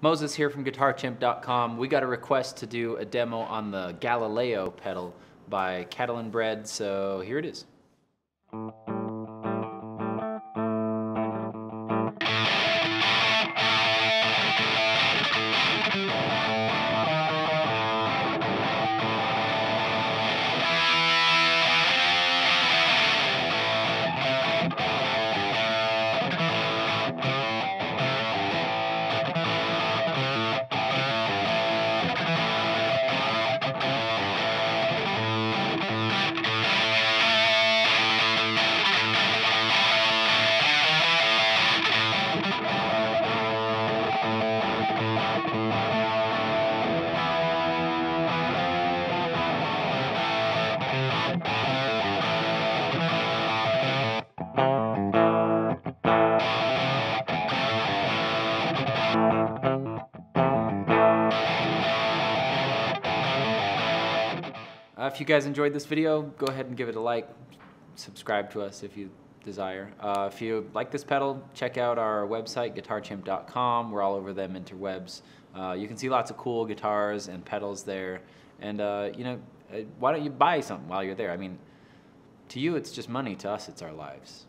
Moses here from GuitarChimp.com. We got a request to do a demo on the Galileo pedal by Catalinbread, so here it is. If you guys enjoyed this video, go ahead and give it a like, subscribe to us if you desire. If you like this pedal, check out our website, GuitarChimp.com. We're all over them interwebs. You can see lots of cool guitars and pedals there. And why don't you buy something while you're there? I mean, to you it's just money, to us it's our lives.